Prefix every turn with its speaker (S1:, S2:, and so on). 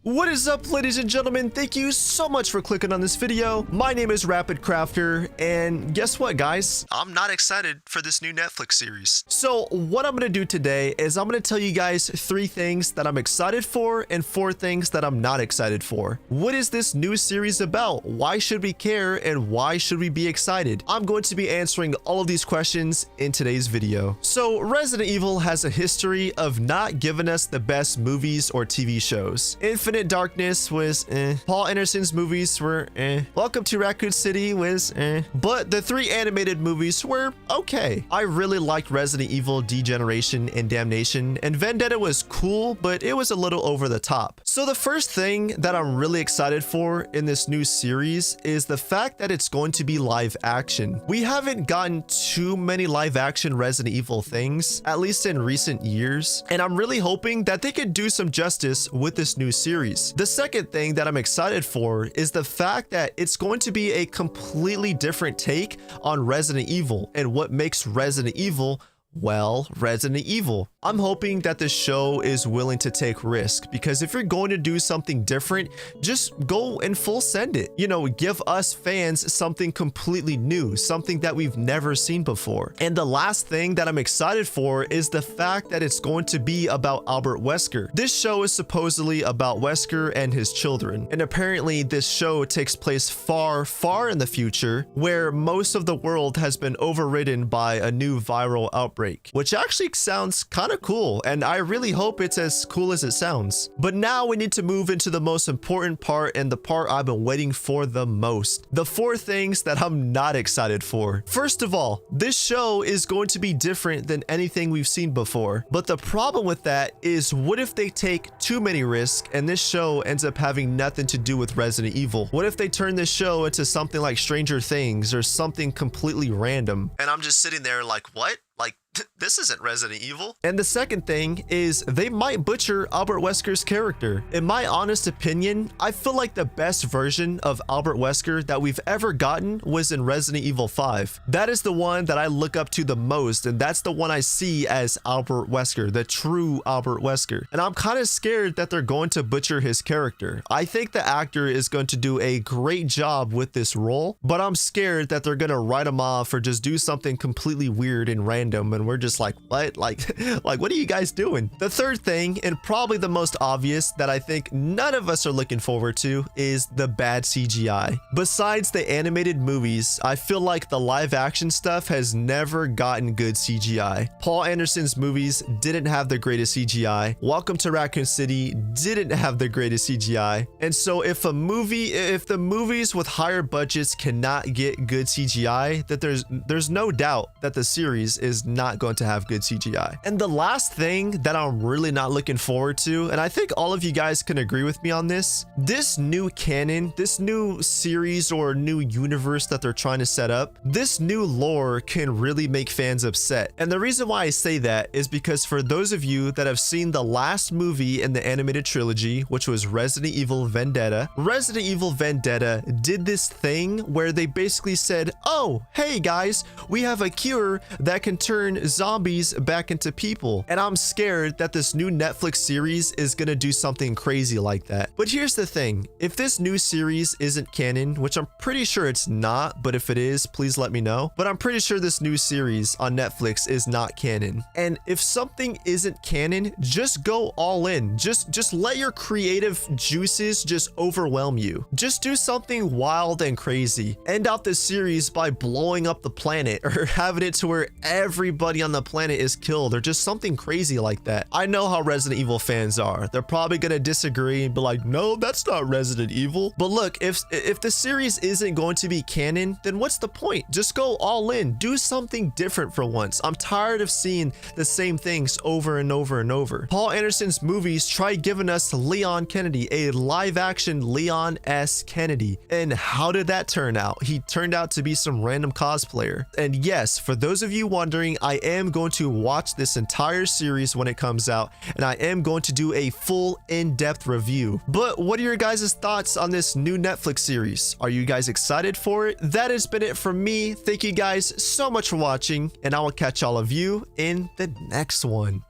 S1: What is up, ladies and gentlemen? Thank you so much for clicking on this video. My name is Rapid Crafter, and guess what, guys? I'm not excited for this new Netflix series. So what I'm gonna do today is I'm gonna tell you guys 3 things that I'm excited for and 4 things that I'm not excited for. What is this new series about? Why should we care and why should we be excited? I'm going to be answering all of these questions in today's video. So Resident Evil has a history of not giving us the best movies or TV shows. Infinite Darkness was Paul Anderson's movies were Welcome to Raccoon City was but the 3 animated movies were okay. I really liked Resident Evil Degeneration and Damnation, and Vendetta was cool, but it was a little over the top. So the first thing that I'm really excited for in this new series is the fact that it's going to be live action. We haven't gotten too many live action Resident Evil things, at least in recent years, and I'm really hoping that they could do some justice with this new series. The second thing that I'm excited for is the fact that it's going to be a completely different take on Resident Evil and what makes Resident Evil, well, Resident Evil. I'm hoping that the show is willing to take risk, because if you're going to do something different, just go and full send it. You know, give us fans something completely new, something that we've never seen before. And the last thing that I'm excited for is the fact that it's going to be about Albert Wesker. This show is supposedly about Wesker and his children, and apparently this show takes place far, far in the future, where most of the world has been overridden by a new viral outbreak, which actually sounds kind of cool, and I really hope it's as cool as it sounds. But now we need to move into the most important part, and the part I've been waiting for the most. The 4 things that I'm not excited for. First of all, this show is going to be different than anything we've seen before. But the problem with that is, what if they take too many risks and this show ends up having nothing to do with Resident Evil? What if they turn this show into something like Stranger Things or something completely random? And I'm just sitting there like, what? Like, this isn't Resident Evil. And the second thing is, they might butcher Albert Wesker's character. In my honest opinion, I feel like the best version of Albert Wesker that we've ever gotten was in Resident Evil 5. That is the one that I look up to the most, and that's the one I see as Albert Wesker, the true Albert Wesker. And I'm kind of scared that they're going to butcher his character. I think the actor is going to do a great job with this role, but I'm scared that they're going to write him off or just do something completely weird and random, and we're just like, what? Like what are you guys doing? The third thing, and probably the most obvious that I think none of us are looking forward to, is the bad CGI. Besides the animated movies, I feel like the live action stuff has never gotten good CGI. Paul Anderson's movies didn't have the greatest CGI. Welcome to Raccoon City didn't have the greatest CGI. And so if the movies with higher budgets cannot get good CGI, that there's no doubt that the series is not going to have good CGI. And the last thing that I'm really not looking forward to, and I think all of you guys can agree with me on this new canon, this new series or new universe that they're trying to set up, this new lore can really make fans upset. And the reason why I say that is because for those of you that have seen the last movie in the animated trilogy, which was Resident Evil Vendetta, Resident Evil Vendetta did this thing where they basically said, oh, hey guys, we have a cure that can turn zombies back into people. And I'm scared that this new Netflix series is gonna do something crazy like that. But here's the thing, if this new series isn't canon, which I'm pretty sure it's not, but if it is, please let me know. But I'm pretty sure this new series on Netflix is not canon. And if something isn't canon, just go all in. Just let your creative juices just overwhelm you. Just do something wild and crazy. End out this series by blowing up the planet or having it to where everybody on the planet is killed or just something crazy like that. I know how Resident Evil fans are. They're probably gonna disagree and be like, no, that's not Resident Evil. But look, if the series isn't going to be canon, then what's the point? Just go all in. Do something different for once. I'm tired of seeing the same things over and over and over. Paul Anderson's movies tried giving us Leon Kennedy, a live action Leon S. Kennedy. And how did that turn out? He turned out to be some random cosplayer. And yes, for those of you wondering, I am going to watch this entire series when it comes out, and I am going to do a full in-depth review. But what are your guys' thoughts on this new Netflix series? Are you guys excited for it? That has been it from me. Thank you guys so much for watching, and I will catch all of you in the next one.